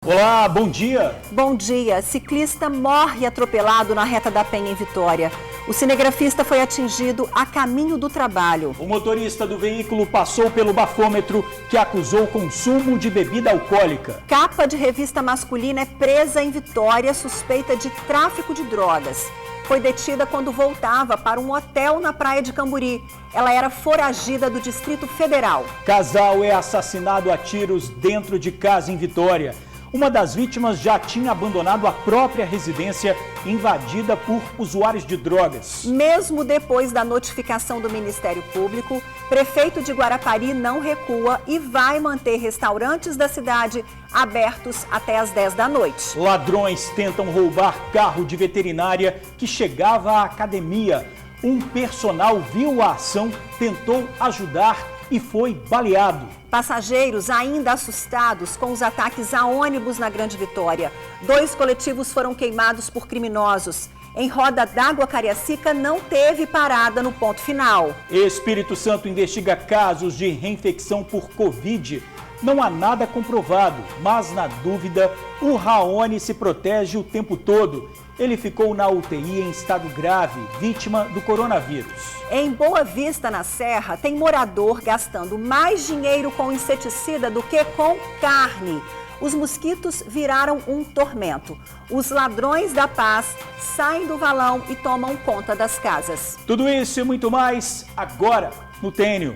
Olá, bom dia. Bom dia. Ciclista morre atropelado na Reta da Penha, em Vitória. O cinegrafista foi atingido a caminho do trabalho. O motorista do veículo passou pelo bafômetro que acusou consumo de bebida alcoólica. Capa de revista masculina é presa em Vitória, suspeita de tráfico de drogas. Foi detida quando voltava para um hotel na praia de Camburi. Ela era foragida do Distrito Federal. Casal é assassinado a tiros dentro de casa em Vitória. Uma das vítimas já tinha abandonado a própria residência invadida por usuários de drogas. Mesmo depois da notificação do Ministério Público, prefeito de Guarapari não recua e vai manter restaurantes da cidade abertos até às 10 da noite. Ladrões tentam roubar carro de veterinária que chegava à academia. Um personal viu a ação, tentou ajudar e foi baleado. Passageiros ainda assustados com os ataques a ônibus na Grande Vitória. 2 coletivos foram queimados por criminosos. Em Roda d'Água, Cariacica não teve parada no ponto final. Espírito Santo investiga casos de reinfecção por Covid. Não há nada comprovado, mas na dúvida, o Raoni se protege o tempo todo. Ele ficou na UTI em estado grave, vítima do coronavírus. Em Boa Vista, na Serra, tem morador gastando mais dinheiro com inseticida do que com carne. Os mosquitos viraram um tormento. Os ladrões da paz saem do valão e tomam conta das casas. Tudo isso e muito mais agora no TNU.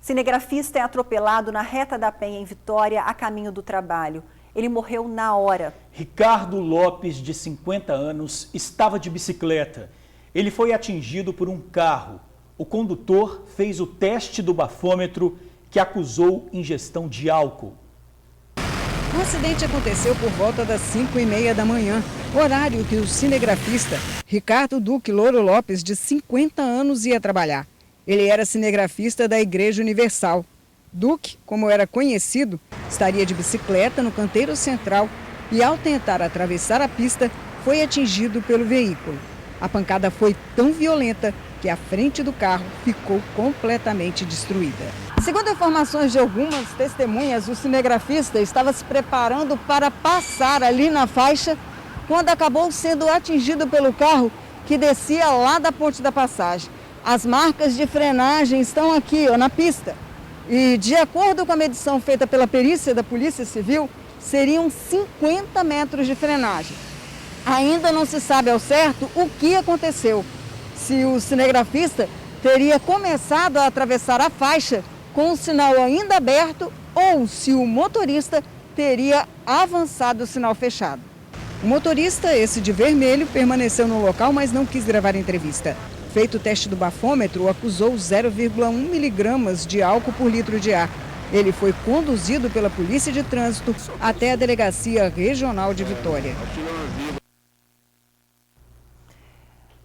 Cinegrafista é atropelado na Reta da Penha, em Vitória, a caminho do trabalho. Ele morreu na hora. Ricardo Lopes, de 50 anos, estava de bicicleta. Ele foi atingido por um carro. O condutor fez o teste do bafômetro que acusou ingestão de álcool. O acidente aconteceu por volta das 5h30 da manhã, horário que o cinegrafista Ricardo Duque Louro Lopes, de 50 anos, ia trabalhar. Ele era cinegrafista da Igreja Universal. Duque, como era conhecido, estaria de bicicleta no canteiro central e, ao tentar atravessar a pista, foi atingido pelo veículo. A pancada foi tão violenta que a frente do carro ficou completamente destruída. Segundo informações de algumas testemunhas, o cinegrafista estava se preparando para passar ali na faixa quando acabou sendo atingido pelo carro que descia lá da Ponte da Passagem. As marcas de frenagem estão aqui, na pista. E, de acordo com a medição feita pela perícia da Polícia Civil, seriam 50 metros de frenagem. Ainda não se sabe ao certo o que aconteceu. Se o cinegrafista teria começado a atravessar a faixa com o sinal ainda aberto ou se o motorista teria avançado o sinal fechado. O motorista, esse de vermelho, permaneceu no local, mas não quis gravar a entrevista. Feito o teste do bafômetro, acusou 0,1 miligramas de álcool por litro de ar. Ele foi conduzido pela Polícia de Trânsito até a Delegacia Regional de Vitória.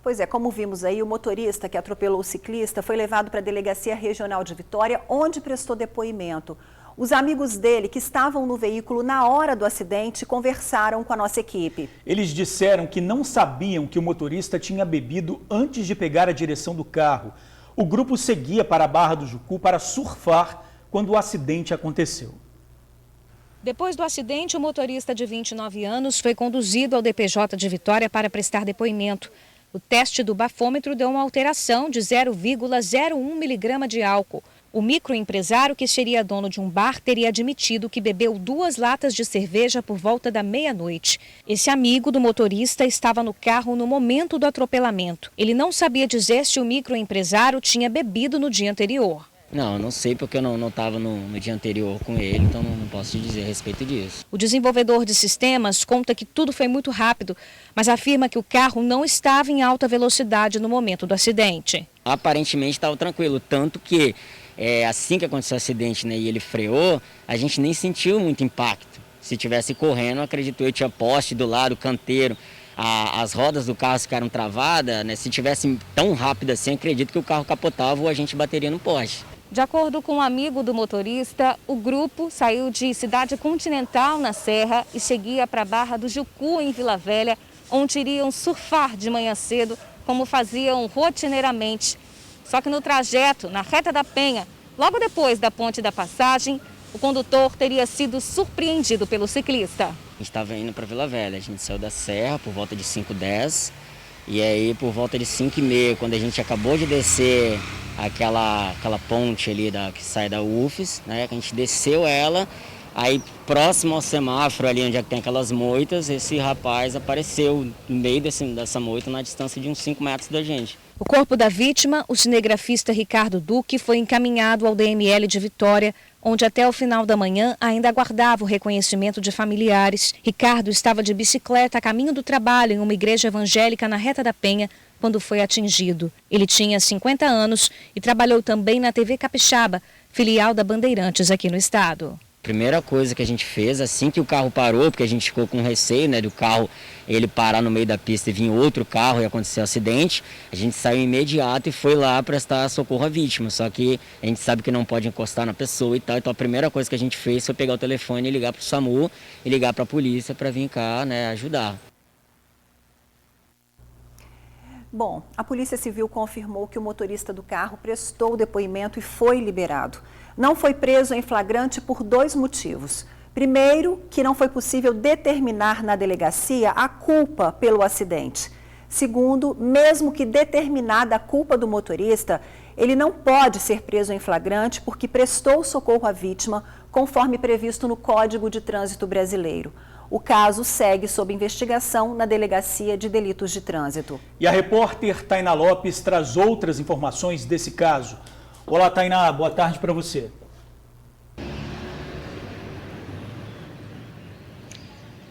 Pois é, como vimos aí, o motorista que atropelou o ciclista foi levado para a Delegacia Regional de Vitória, onde prestou depoimento. Os amigos dele, que estavam no veículo na hora do acidente, conversaram com a nossa equipe. Eles disseram que não sabiam que o motorista tinha bebido antes de pegar a direção do carro. O grupo seguia para a Barra do Jucu para surfar quando o acidente aconteceu. Depois do acidente, o motorista de 29 anos foi conduzido ao DPJ de Vitória para prestar depoimento. O teste do bafômetro deu uma alteração de 0,01 miligrama de álcool. O microempresário, que seria dono de um bar, teria admitido que bebeu 2 latas de cerveja por volta da meia-noite. Esse amigo do motorista estava no carro no momento do atropelamento. Ele não sabia dizer se o microempresário tinha bebido no dia anterior. Não sei porque eu não estava no dia anterior com ele, então não posso te dizer a respeito disso. O desenvolvedor de sistemas conta que tudo foi muito rápido, mas afirma que o carro não estava em alta velocidade no momento do acidente. Aparentemente estava tranquilo, tanto que assim que aconteceu o acidente, né, e ele freou, a gente nem sentiu muito impacto. Se tivesse correndo, acredito eu, tinha poste do lado, canteiro, as rodas do carro ficaram travadas, né, se tivesse tão rápido assim, acredito que o carro capotava ou a gente bateria no poste. De acordo com um amigo do motorista, o grupo saiu de Cidade Continental, na Serra, e seguia para a Barra do Jucu, em Vila Velha, onde iriam surfar de manhã cedo, como faziam rotineiramente. Só que no trajeto, na Reta da Penha, logo depois da Ponte da Passagem, o condutor teria sido surpreendido pelo ciclista. A gente estava indo para Vila Velha, a gente saiu da Serra por volta de 5h10 e aí por volta de 5h30, quando a gente acabou de descer aquela ponte ali que sai da UFES, né, que a gente desceu ela, aí próximo ao semáforo ali onde tem aquelas moitas, esse rapaz apareceu no meio dessa moita na distância de uns 5 metros da gente. O corpo da vítima, o cinegrafista Ricardo Duque, foi encaminhado ao DML de Vitória, onde até o final da manhã ainda aguardava o reconhecimento de familiares. Ricardo estava de bicicleta a caminho do trabalho em uma igreja evangélica na Reta da Penha, quando foi atingido. Ele tinha 50 anos e trabalhou também na TV Capixaba, filial da Bandeirantes aqui no estado. Primeira coisa que a gente fez, assim que o carro parou, porque a gente ficou com receio, né, do carro ele parar no meio da pista e vir outro carro e acontecer um acidente, a gente saiu imediato e foi lá prestar socorro à vítima. Só que a gente sabe que não pode encostar na pessoa e tal, então a primeira coisa que a gente fez foi pegar o telefone e ligar para o SAMU e ligar para a polícia para vir cá, né, ajudar. Bom, a Polícia Civil confirmou que o motorista do carro prestou o depoimento e foi liberado. Não foi preso em flagrante por 2 motivos. Primeiro, que não foi possível determinar na delegacia a culpa pelo acidente. Segundo, mesmo que determinada a culpa do motorista, ele não pode ser preso em flagrante porque prestou socorro à vítima, conforme previsto no Código de Trânsito Brasileiro. O caso segue sob investigação na Delegacia de Delitos de Trânsito. E a repórter Tainá Lopes traz outras informações desse caso. Olá, Tainá, boa tarde para você.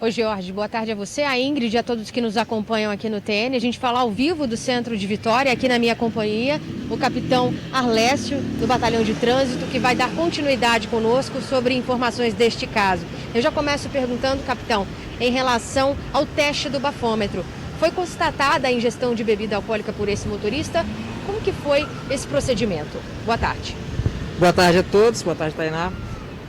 Oi, Jorge, boa tarde a você, a Ingrid e a todos que nos acompanham aqui no TN. A gente fala ao vivo do Centro de Vitória, aqui na minha companhia, o capitão Arlécio, do Batalhão de Trânsito, que vai dar continuidade conosco sobre informações deste caso. Eu já começo perguntando, capitão, em relação ao teste do bafômetro. Foi constatada a ingestão de bebida alcoólica por esse motorista? Como que foi esse procedimento? Boa tarde. Boa tarde a todos, boa tarde, Tainá.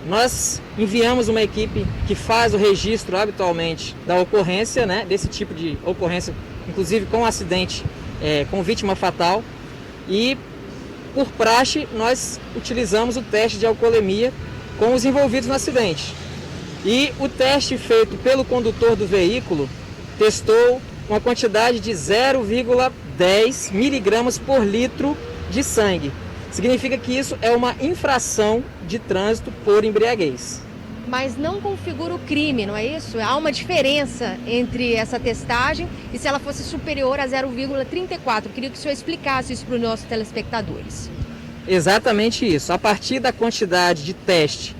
Nós enviamos uma equipe que faz o registro habitualmente da ocorrência, né, desse tipo de ocorrência, inclusive com acidente com vítima fatal. E, por praxe, nós utilizamos o teste de alcoolemia com os envolvidos no acidente. E o teste feito pelo condutor do veículo testou uma quantidade de 0,10 miligramas por litro de sangue. Significa que isso é uma infração de trânsito por embriaguez. Mas não configura o crime, não é isso? Há uma diferença entre essa testagem e se ela fosse superior a 0,34. Queria que o senhor explicasse isso para os nossos telespectadores. Exatamente isso. A partir da quantidade de teste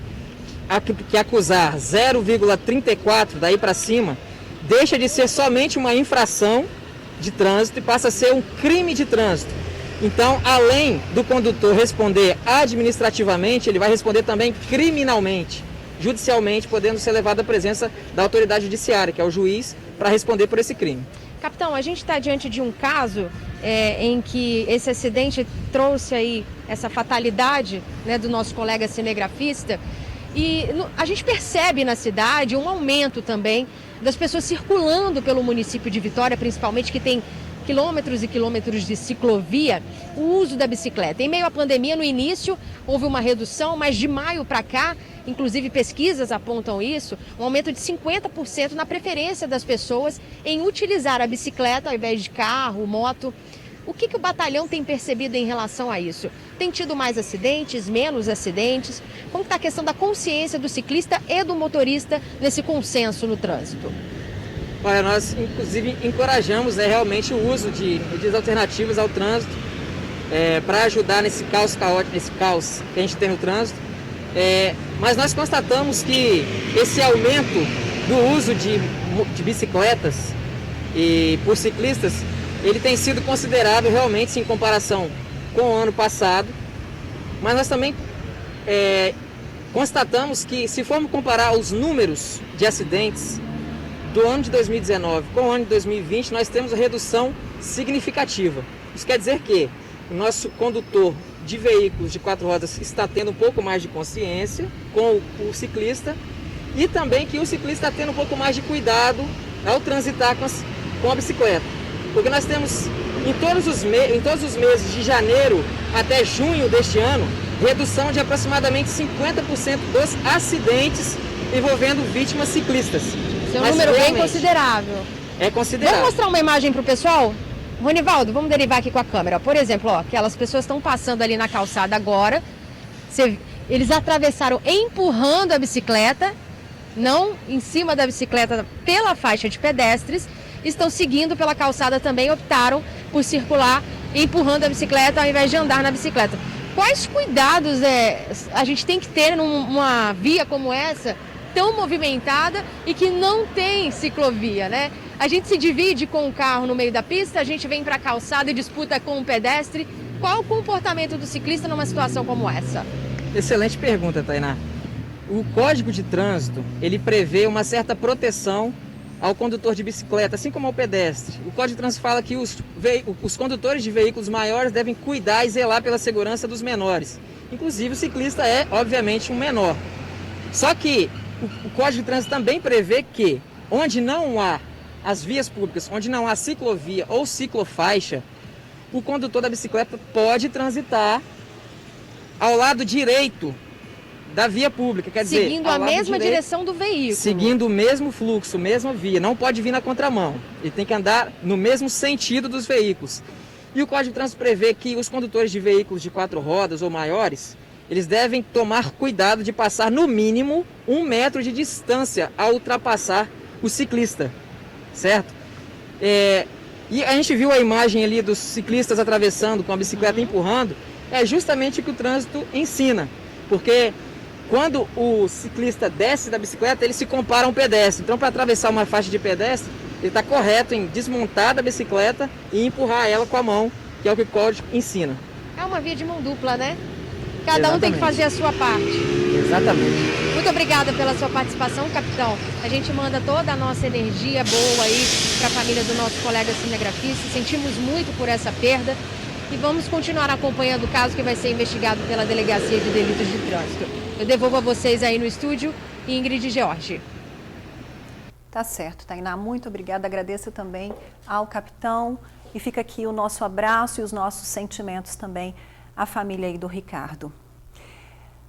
que acusar 0,34, daí para cima, deixa de ser somente uma infração de trânsito e passa a ser um crime de trânsito. Então, além do condutor responder administrativamente, ele vai responder também criminalmente, judicialmente, podendo ser levado à presença da autoridade judiciária, que é o juiz, para responder por esse crime. Capitão, a gente está diante de um caso em que esse acidente trouxe aí essa fatalidade, né, do nosso colega cinegrafista, e a gente percebe na cidade um aumento também das pessoas circulando pelo município de Vitória, principalmente que tem quilômetros e quilômetros de ciclovia, o uso da bicicleta. Em meio à pandemia, no início, houve uma redução, mas de maio para cá, inclusive pesquisas apontam isso, um aumento de 50% na preferência das pessoas em utilizar a bicicleta ao invés de carro, moto. O que o batalhão tem percebido em relação a isso? Tem tido mais acidentes, menos acidentes? Como está a questão da consciência do ciclista e do motorista nesse consenso no trânsito? Olha, nós inclusive encorajamos realmente o uso de medidas alternativas ao trânsito para ajudar nesse caos caótico, nesse caos que a gente tem no trânsito. Mas nós constatamos que esse aumento do uso de bicicletas e por ciclistas, ele tem sido considerado realmente em comparação com o ano passado. Mas nós também constatamos que, se formos comparar os números de acidentes do ano de 2019 com o ano de 2020, nós temos uma redução significativa. Isso quer dizer que o nosso condutor de veículos de 4 rodas está tendo um pouco mais de consciência com o ciclista e também que o ciclista está tendo um pouco mais de cuidado ao transitar com a bicicleta. Porque nós temos em todos os meses de janeiro até junho deste ano, redução de aproximadamente 50% dos acidentes envolvendo vítimas ciclistas. Isso é um número bem considerável. É considerável. Vamos mostrar uma imagem para o pessoal? Ronivaldo, vamos derivar aqui com a câmera. Por exemplo, ó, aquelas pessoas estão passando ali na calçada agora. Eles atravessaram empurrando a bicicleta, não em cima da bicicleta, pela faixa de pedestres. Estão seguindo pela calçada também, optaram por circular empurrando a bicicleta ao invés de andar na bicicleta. Quais cuidados a gente tem que ter numa via como essa, tão movimentada e que não tem ciclovia, né? A gente se divide com o carro no meio da pista, a gente vem para a calçada e disputa com o pedestre. Qual o comportamento do ciclista numa situação como essa? Excelente pergunta, Tainá. O Código de Trânsito, ele prevê uma certa proteção ao condutor de bicicleta, assim como ao pedestre. O Código de Trânsito fala que os condutores de veículos maiores devem cuidar e zelar pela segurança dos menores. Inclusive o ciclista é, obviamente, um menor. Só que o Código de Trânsito também prevê que, onde não há as vias públicas, onde não há ciclovia ou ciclofaixa, o condutor da bicicleta pode transitar ao lado direito da via pública, quer dizer, seguindo a mesma direção do veículo. Seguindo o mesmo fluxo, mesma via, não pode vir na contramão. Ele tem que andar no mesmo sentido dos veículos. E o Código de Trânsito prevê que os condutores de veículos de 4 rodas ou maiores, eles devem tomar cuidado de passar no mínimo 1 metro de distância ao ultrapassar o ciclista, certo? E a gente viu a imagem ali dos ciclistas atravessando com a bicicleta empurrando, é justamente o que o trânsito ensina, porque quando o ciclista desce da bicicleta, ele se compara a um pedestre. Então, para atravessar uma faixa de pedestre, ele está correto em desmontar da bicicleta e empurrar ela com a mão, que é o que o código ensina. É uma via de mão dupla, né? Cada um tem que fazer a sua parte. Exatamente. Muito obrigada pela sua participação, capitão. A gente manda toda a nossa energia boa aí para a família do nosso colega cinegrafista. Sentimos muito por essa perda e vamos continuar acompanhando o caso que vai ser investigado pela Delegacia de Delitos de Trânsito. Eu devolvo a vocês aí no estúdio, Ingrid e George. Tá certo, Tainá. Muito obrigada. Agradeço também ao capitão. E fica aqui o nosso abraço e os nossos sentimentos também à família aí do Ricardo.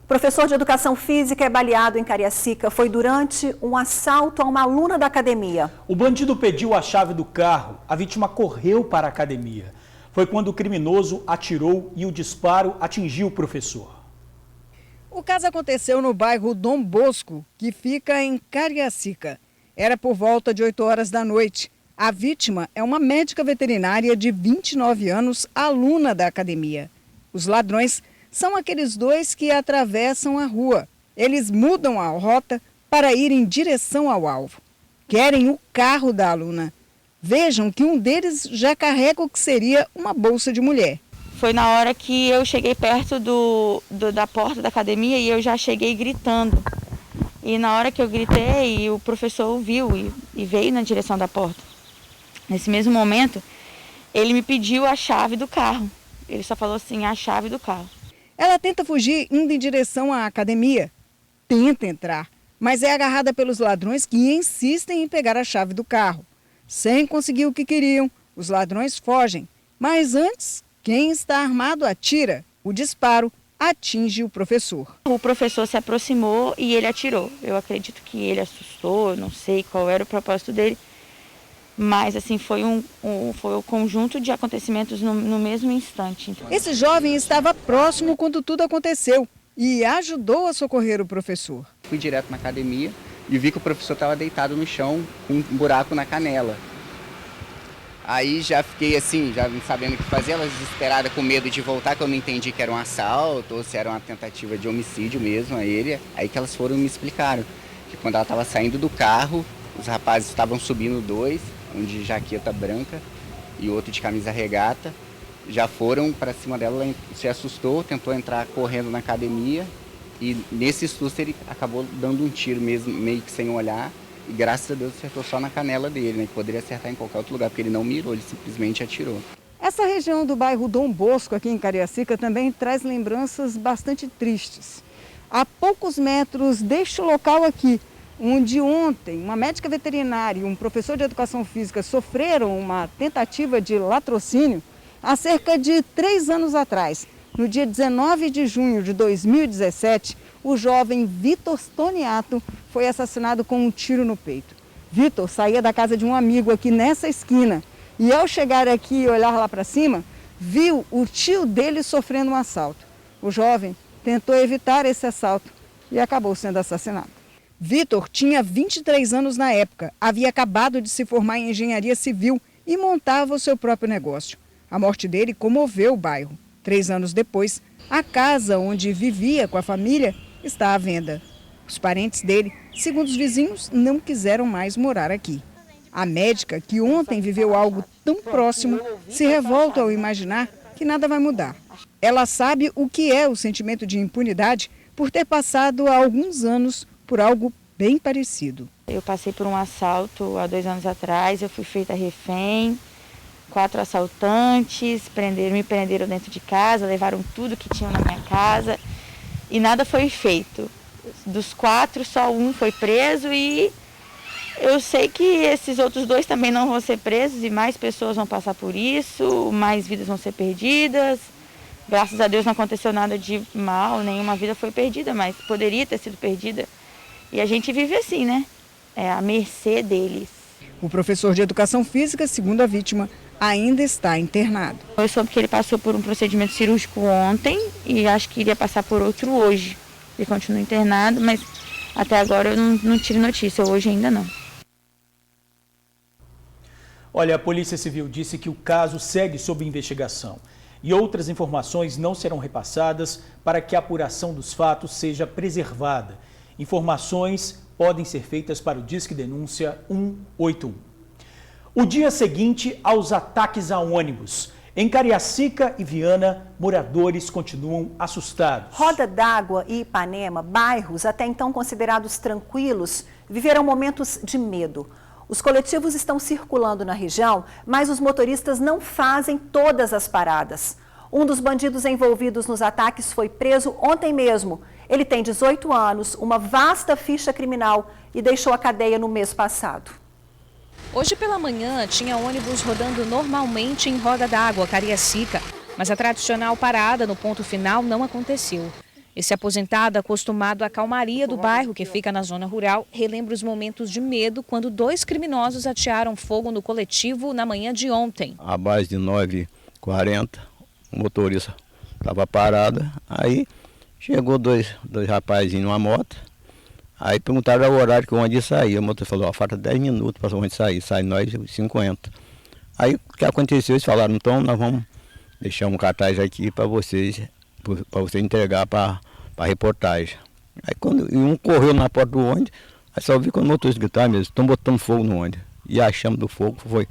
Professor de Educação Física é baleado em Cariacica. Foi durante um assalto a uma aluna da academia. O bandido pediu a chave do carro. A vítima correu para a academia. Foi quando o criminoso atirou e o disparo atingiu o professor. O caso aconteceu no bairro Dom Bosco, que fica em Cariacica. Era por volta de 8 horas da noite. A vítima é uma médica veterinária de 29 anos, aluna da academia. Os ladrões são aqueles dois que atravessam a rua. Eles mudam a rota para ir em direção ao alvo. Querem o carro da aluna. Vejam que um deles já carrega o que seria uma bolsa de mulher. Foi na hora que eu cheguei perto da porta da academia e eu já cheguei gritando. E na hora que eu gritei, o professor viu e veio na direção da porta. Nesse mesmo momento, ele me pediu a chave do carro. Ele só falou assim, a chave do carro. Ela tenta fugir indo em direção à academia. Tenta entrar, mas é agarrada pelos ladrões que insistem em pegar a chave do carro. Sem conseguir o que queriam, os ladrões fogem. Mas antes, quem está armado atira. O disparo atinge o professor. O professor se aproximou e ele atirou. Eu acredito que ele assustou, não sei qual era o propósito dele. Mas assim, foi um conjunto de acontecimentos no mesmo instante. Esse jovem estava próximo quando tudo aconteceu e ajudou a socorrer o professor. Fui direto na academia e vi que o professor estava deitado no chão com um buraco na canela. Aí já fiquei assim, já não sabendo o que fazer, ela desesperada com medo de voltar, que eu não entendi que era um assalto ou se era uma tentativa de homicídio mesmo a ele. Aí que elas foram e me explicaram que quando ela estava saindo do carro, os rapazes estavam subindo 2, um de jaqueta branca e outro de camisa regata, já foram para cima dela, ela se assustou, tentou entrar correndo na academia e nesse susto ele acabou dando um tiro mesmo, meio que sem olhar. E graças a Deus acertou só na canela dele, né? Que poderia acertar em qualquer outro lugar, porque ele não mirou, ele simplesmente atirou. Essa região do bairro Dom Bosco, aqui em Cariacica, também traz lembranças bastante tristes. A poucos metros deste local aqui, onde ontem uma médica veterinária e um professor de educação física sofreram uma tentativa de latrocínio, há cerca de 3 anos atrás, no dia 19 de junho de 2017, o jovem Vitor Stoniato foi assassinado com um tiro no peito. Vitor saía da casa de um amigo aqui nessa esquina e, ao chegar aqui e olhar lá para cima, viu o tio dele sofrendo um assalto. O jovem tentou evitar esse assalto e acabou sendo assassinado. Vitor tinha 23 anos na época, havia acabado de se formar em engenharia civil e montava o seu próprio negócio. A morte dele comoveu o bairro. 3 anos depois, a casa onde vivia com a família está à venda. Os parentes dele, segundo os vizinhos, não quiseram mais morar aqui. A médica, que ontem viveu algo tão próximo, se revolta ao imaginar que nada vai mudar. Ela sabe o que é o sentimento de impunidade por ter passado há alguns anos por algo bem parecido. Eu passei por um assalto há 2 anos atrás, eu fui feita refém, 4 assaltantes me prenderam dentro de casa, levaram tudo que tinham na minha casa e nada foi feito. Dos 4, só um foi preso e eu sei que esses outros 2 também não vão ser presos e mais pessoas vão passar por isso, mais vidas vão ser perdidas. Graças a Deus não aconteceu nada de mal, nenhuma vida foi perdida, mas poderia ter sido perdida. E a gente vive assim, né? É à mercê deles. O professor de educação física, segundo a vítima, ainda está internado. Eu soube que ele passou por um procedimento cirúrgico ontem e acho que iria passar por outro hoje. Ele continua internado, mas até agora eu não tive notícia, hoje ainda não. Olha, a Polícia Civil disse que o caso segue sob investigação e outras informações não serão repassadas para que a apuração dos fatos seja preservada. Informações podem ser feitas para o Disque Denúncia 181. O dia seguinte aos ataques a ônibus. Em Cariacica e Viana, moradores continuam assustados. Roda d'Água e Ipanema, bairros até então considerados tranquilos, viveram momentos de medo. Os coletivos estão circulando na região, mas os motoristas não fazem todas as paradas. Um dos bandidos envolvidos nos ataques foi preso ontem mesmo. Ele tem 18 anos, uma vasta ficha criminal e deixou a cadeia no mês passado. Hoje pela manhã tinha ônibus rodando normalmente em Roda d'Água, Cariacica, mas a tradicional parada no ponto final não aconteceu. Esse aposentado, acostumado à calmaria do bairro, que fica na zona rural, relembra os momentos de medo quando 2 criminosos atearam fogo no coletivo na manhã de ontem. À base de 9h40, o motorista estava parado, aí chegou dois rapazinhos numa moto, aí perguntaram o horário que o ônibus saía. O motorista falou, falta 10 minutos para o ônibus sair, sai nós 50. Aí o que aconteceu? Eles falaram, então nós vamos deixar um cartaz aqui para vocês entregar para a reportagem. Aí quando um correu na porta do ônibus, aí só vi quando o motorista gritar mesmo, estão botando fogo no ônibus. E a chama do fogo foi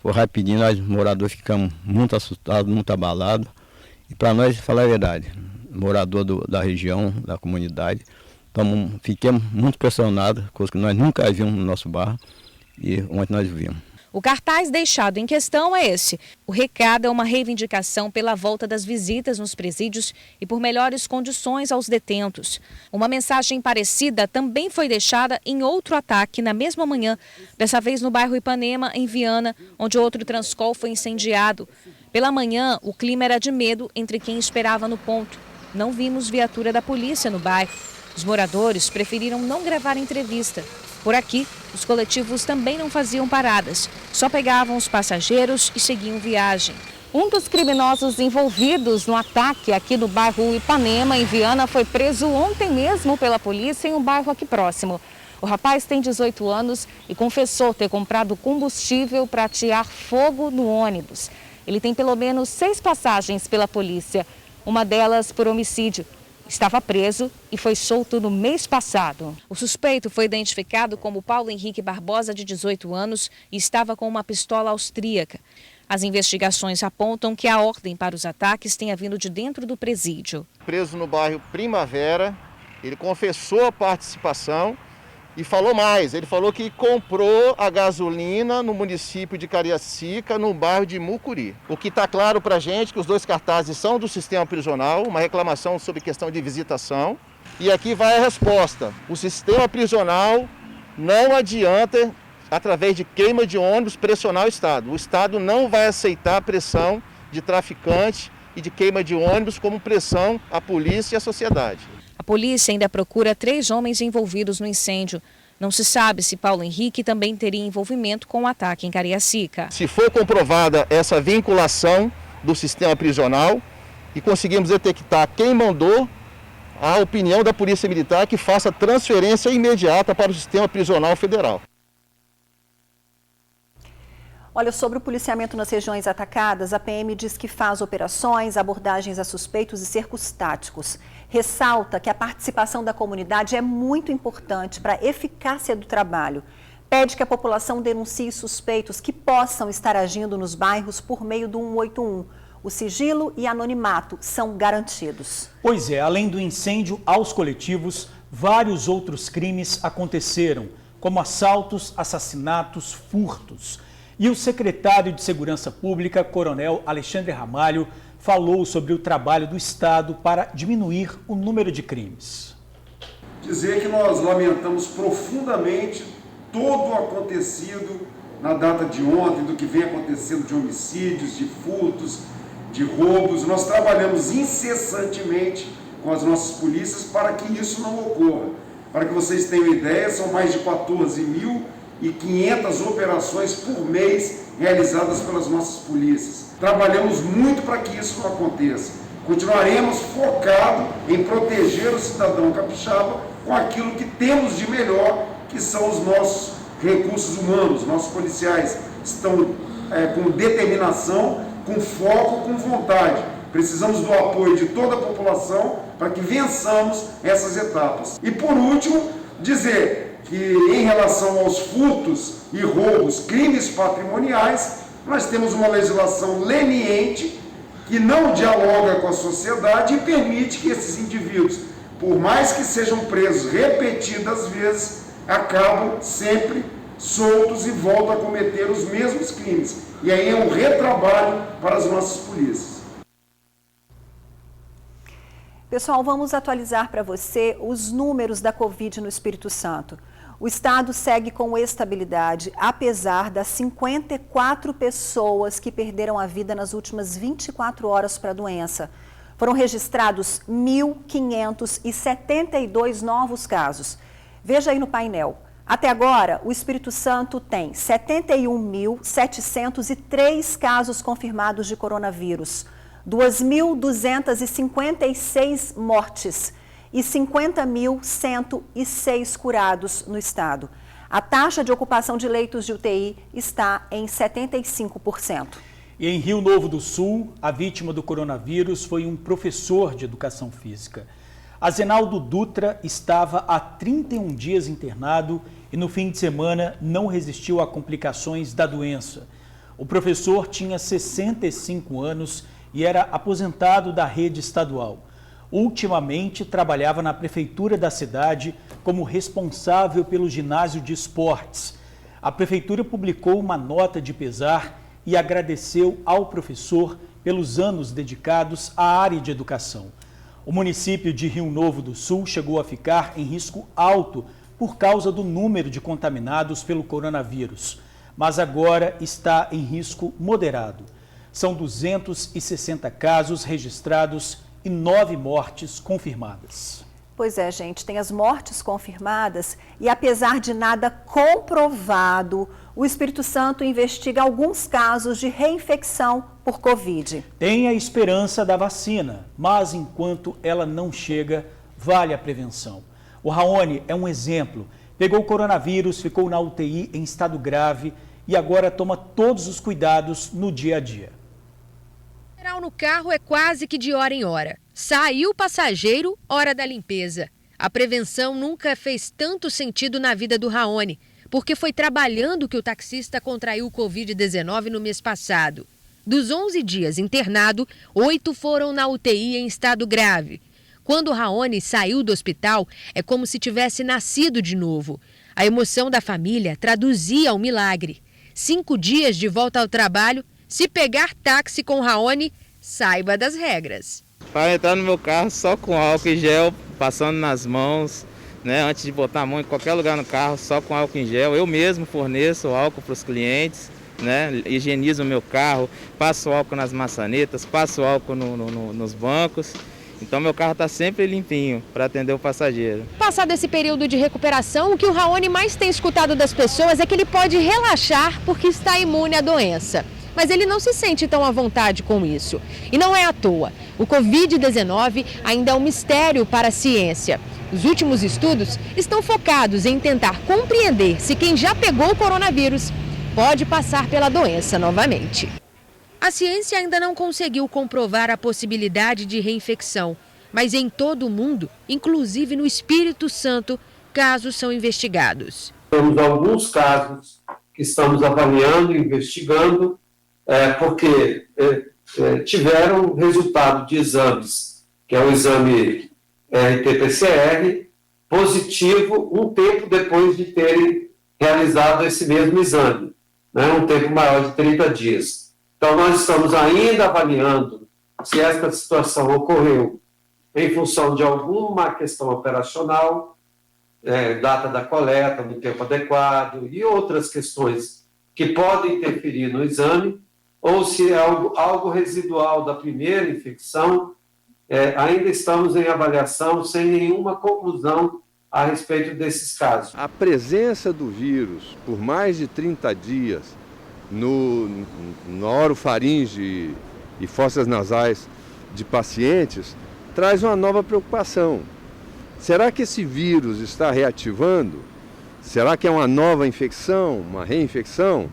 rapidinho, nós moradores ficamos muito assustados, muito abalados. E para nós, falar a verdade, morador da região, da comunidade, fiquemos muito pressionados, coisa que nós nunca vimos no nosso bairro e ontem nós vimos. O cartaz deixado em questão é esse. O recado é uma reivindicação pela volta das visitas nos presídios e por melhores condições aos detentos. Uma mensagem parecida também foi deixada em outro ataque na mesma manhã, dessa vez no bairro Ipanema, em Viana, onde outro Transcol foi incendiado. Pela manhã, o clima era de medo entre quem esperava no ponto. Não vimos viatura da polícia no bairro. Os moradores preferiram não gravar entrevista. Por aqui, os coletivos também não faziam paradas, só pegavam os passageiros e seguiam viagem. Um dos criminosos envolvidos no ataque aqui no bairro Ipanema, em Viana, foi preso ontem mesmo pela polícia em um bairro aqui próximo. O rapaz tem 18 anos e confessou ter comprado combustível para atear fogo no ônibus. Ele tem pelo menos 6 passagens pela polícia, uma delas por homicídio. Estava preso e foi solto no mês passado. O suspeito foi identificado como Paulo Henrique Barbosa, de 18 anos, e estava com uma pistola austríaca. As investigações apontam que a ordem para os ataques tenha vindo de dentro do presídio. Preso no bairro Primavera, ele confessou a participação E falou mais, ele falou que comprou a gasolina no município de Cariacica, no bairro de Mucuri. O que está claro para a gente que os 2 cartazes são do sistema prisional, uma reclamação sobre questão de visitação. E aqui vai a resposta. O sistema prisional não adianta, através de queima de ônibus, pressionar o Estado. O Estado não vai aceitar pressão de traficante e de queima de ônibus como pressão à polícia e à sociedade. A polícia ainda procura 3 homens envolvidos no incêndio. Não se sabe se Paulo Henrique também teria envolvimento com o ataque em Cariacica. Se for comprovada essa vinculação do sistema prisional e conseguimos detectar quem mandou, a opinião da Polícia Militar que faça transferência imediata para o sistema prisional federal. Olha, sobre o policiamento nas regiões atacadas, a PM diz que faz operações, abordagens a suspeitos e cercos táticos. Ressalta que a participação da comunidade é muito importante para a eficácia do trabalho. Pede que a população denuncie suspeitos que possam estar agindo nos bairros por meio do 181. O sigilo e anonimato são garantidos. Pois é, além do incêndio aos coletivos, vários outros crimes aconteceram, como assaltos, assassinatos, furtos. E o secretário de Segurança Pública, Coronel Alexandre Ramalho, falou sobre o trabalho do Estado para diminuir o número de crimes. Dizer que nós lamentamos profundamente todo o acontecido na data de ontem, do que vem acontecendo de homicídios, de furtos, de roubos. Nós trabalhamos incessantemente com as nossas polícias para que isso não ocorra. Para que vocês tenham ideia, são mais de 14.500 operações por mês realizadas pelas nossas polícias. Trabalhamos muito para que isso não aconteça. Continuaremos focados em proteger o cidadão capixaba com aquilo que temos de melhor, que são os nossos recursos humanos. Nossos policiais estão com determinação, com foco, com vontade. Precisamos do apoio de toda a população para que vençamos essas etapas. E por último, dizer que em relação aos furtos e roubos, crimes patrimoniais, nós temos uma legislação leniente que não dialoga com a sociedade e permite que esses indivíduos, por mais que sejam presos repetidas vezes, acabam sempre soltos e voltam a cometer os mesmos crimes. E aí é um retrabalho para as nossas polícias. Pessoal, vamos atualizar para você os números da Covid no Espírito Santo. O estado segue com estabilidade, apesar das 54 pessoas que perderam a vida nas últimas 24 horas para a doença. Foram registrados 1.572 novos casos. Veja aí no painel. Até agora, o Espírito Santo tem 71.703 casos confirmados de coronavírus, 2.256 mortes e 50.106 curados no estado. A taxa de ocupação de leitos de UTI está em 75%. E em Rio Novo do Sul, a vítima do coronavírus foi um professor de educação física. Azenaldo Dutra estava há 31 dias internado e no fim de semana não resistiu a complicações da doença. O professor tinha 65 anos e era aposentado da rede estadual. Ultimamente, trabalhava na prefeitura da cidade como responsável pelo ginásio de esportes. A prefeitura publicou uma nota de pesar e agradeceu ao professor pelos anos dedicados à área de educação. O município de Rio Novo do Sul chegou a ficar em risco alto por causa do número de contaminados pelo coronavírus, mas agora está em risco moderado. São 260 casos registrados e 9 mortes confirmadas. Pois é, gente, tem as mortes confirmadas e apesar de nada comprovado, o Espírito Santo investiga alguns casos de reinfecção por Covid. Tem a esperança da vacina, mas enquanto ela não chega, vale a prevenção. O Raoni é um exemplo. Pegou o coronavírus, ficou na UTI em estado grave e agora toma todos os cuidados no dia a dia. No carro é quase que de hora em hora. Saiu o passageiro, hora da limpeza. A prevenção nunca fez tanto sentido na vida do Raoni, porque foi trabalhando que o taxista contraiu o Covid-19 no mês passado. Dos 11 dias internado, 8 foram na UTI em estado grave. Quando o Raoni saiu do hospital, é como se tivesse nascido de novo. A emoção da família traduzia o milagre. 5 dias de volta ao trabalho, se pegar táxi com Raoni, saiba das regras. Para entrar no meu carro só com álcool em gel, passando nas mãos, né? Antes de botar a mão em qualquer lugar no carro, só com álcool em gel. Eu mesmo forneço álcool para os clientes, né? Higienizo o meu carro, passo álcool nas maçanetas, passo álcool nos bancos. Então meu carro está sempre limpinho para atender o passageiro. Passado esse período de recuperação, o que o Raoni mais tem escutado das pessoas é que ele pode relaxar porque está imune à doença. Mas ele não se sente tão à vontade com isso. E não é à toa. O Covid-19 ainda é um mistério para a ciência. Os últimos estudos estão focados em tentar compreender se quem já pegou o coronavírus pode passar pela doença novamente. A ciência ainda não conseguiu comprovar a possibilidade de reinfecção, mas em todo o mundo, inclusive no Espírito Santo, casos são investigados. Temos alguns casos que estamos avaliando, investigando, porque tiveram resultado de exames, que é o exame RT-PCR, positivo um tempo depois de terem realizado esse mesmo exame, né, um tempo maior de 30 dias. Então, nós estamos ainda avaliando se esta situação ocorreu em função de alguma questão operacional, data da coleta, no tempo adequado e outras questões que podem interferir no exame, ou se é algo residual da primeira infecção. Ainda estamos em avaliação sem nenhuma conclusão a respeito desses casos. A presença do vírus por mais de 30 dias no orofaringe e fossas nasais de pacientes traz uma nova preocupação. Será que esse vírus está reativando? Será que é uma nova infecção, uma reinfecção?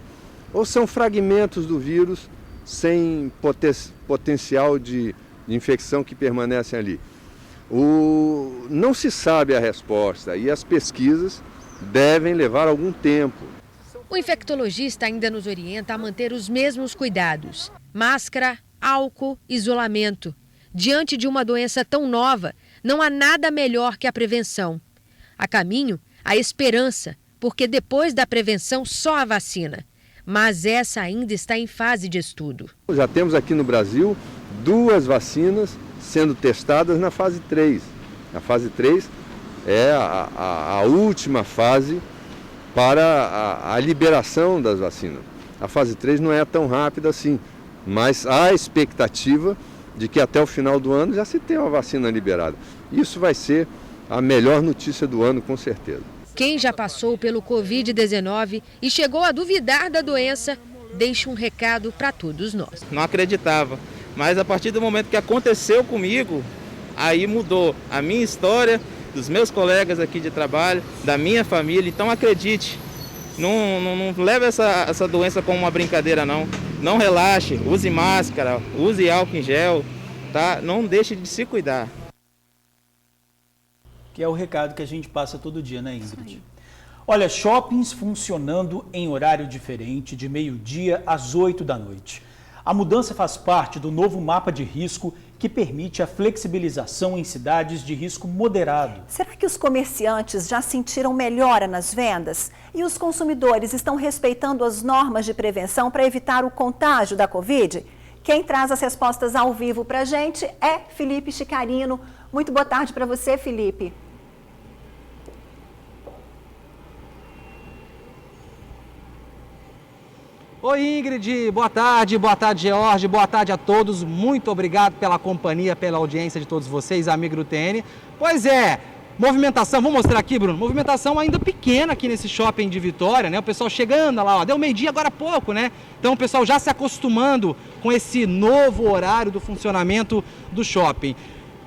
Ou são fragmentos do vírus sem potencial de infecção que permanecem ali? Não se sabe a resposta e as pesquisas devem levar algum tempo. O infectologista ainda nos orienta a manter os mesmos cuidados: máscara, álcool, isolamento. Diante de uma doença tão nova, não há nada melhor que a prevenção. A caminho, a esperança, porque depois da prevenção só a vacina. Mas essa ainda está em fase de estudo. Já temos aqui no Brasil 2 vacinas sendo testadas na fase 3. A fase 3 é a última fase para a liberação das vacinas. A fase 3 não é tão rápida assim, mas há a expectativa de que até o final do ano já se tenha uma vacina liberada. Isso vai ser a melhor notícia do ano, com certeza. Quem já passou pelo Covid-19 e chegou a duvidar da doença, deixa um recado para todos nós. Não acreditava, mas a partir do momento que aconteceu comigo, aí mudou a minha história, dos meus colegas aqui de trabalho, da minha família. Então acredite, não leve essa doença como uma brincadeira não. Não relaxe, use máscara, use álcool em gel, tá? Não deixe de se cuidar. Que é o recado que a gente passa todo dia, né, Ingrid? Olha, shoppings funcionando em horário diferente, de meio-dia às 8 da noite. A mudança faz parte do novo mapa de risco que permite a flexibilização em cidades de risco moderado. Será que os comerciantes já sentiram melhora nas vendas? E os consumidores estão respeitando as normas de prevenção para evitar o contágio da Covid? Quem traz as respostas ao vivo para a gente é Felipe Chicarino. Muito boa tarde para você, Felipe. Oi, Ingrid, boa tarde, George, boa tarde a todos. Muito obrigado pela companhia, pela audiência de todos vocês, amigo do TN. Pois é, movimentação, vou mostrar aqui, Bruno, movimentação ainda pequena aqui nesse shopping de Vitória, né? O pessoal chegando lá, ó, deu meio-dia agora há pouco, né? Então o pessoal já se acostumando com esse novo horário do funcionamento do shopping.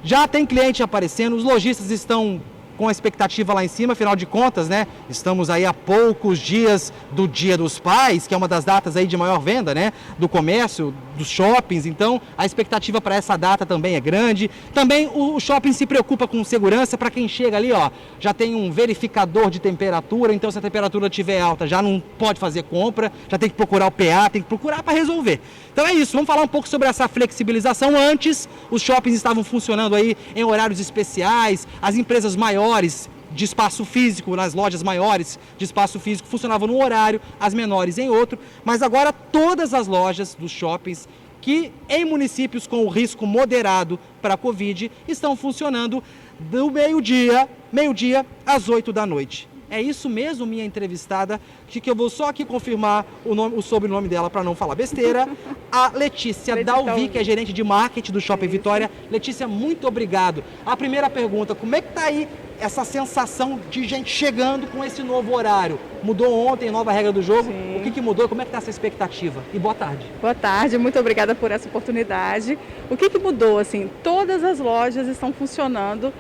Já tem cliente aparecendo, os lojistas estão com a expectativa lá em cima, afinal de contas, né? Estamos aí a poucos dias do Dia dos Pais, que é uma das datas aí de maior venda, né? Do comércio, dos shoppings, então a expectativa para essa data também é grande. Também o shopping se preocupa com segurança, para quem chega ali, ó, já tem um verificador de temperatura, então se a temperatura estiver alta já não pode fazer compra, já tem que procurar o PA, tem que procurar para resolver. Então é isso, vamos falar um pouco sobre essa flexibilização. Antes, os shoppings estavam funcionando aí em horários especiais, as empresas maiores de espaço físico, nas lojas maiores de espaço físico, funcionavam num horário, as menores em outro, mas agora todas as lojas dos shoppings que em municípios com o risco moderado para a Covid estão funcionando do meio-dia às 8 da noite. É isso mesmo, minha entrevistada, que eu vou só aqui confirmar o sobrenome dela para não falar besteira. A Letícia Dalvi, que é gerente de marketing do Shopping Vitória. Letícia, muito obrigado. A primeira pergunta, como é que está aí essa sensação de gente chegando com esse novo horário? Mudou ontem, nova regra do jogo. Sim. O que mudou? Como é que está essa expectativa? E boa tarde. Boa tarde, muito obrigada por essa oportunidade. O que mudou? Assim, todas as lojas estão funcionando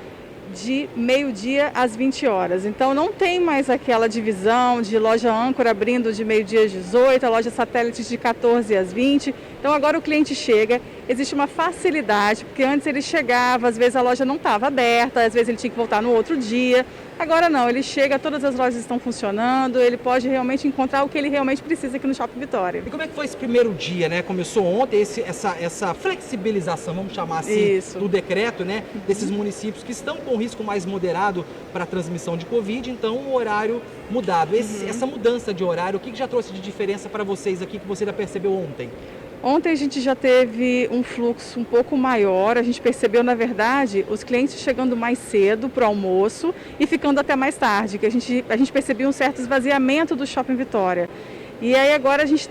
de meio-dia às 20 horas. Então não tem mais aquela divisão de loja âncora abrindo de meio-dia às 18, a loja satélite de 14 às 20. Então agora o cliente chega, existe uma facilidade, porque antes ele chegava, às vezes a loja não estava aberta, às vezes ele tinha que voltar no outro dia. Agora não, ele chega, todas as lojas estão funcionando, ele pode realmente encontrar o que ele realmente precisa aqui no Shopping Vitória. E como é que foi esse primeiro dia, né? Começou ontem essa flexibilização, vamos chamar assim, do decreto, né? Desses municípios que estão com risco mais moderado para a transmissão de Covid, então o horário mudado. Essa mudança de horário, o que já trouxe de diferença para vocês aqui que você já percebeu ontem? Ontem a gente já teve um fluxo um pouco maior, a gente percebeu, na verdade, os clientes chegando mais cedo para o almoço e ficando até mais tarde, que a gente percebia um certo esvaziamento do Shopping Vitória. E aí agora a gente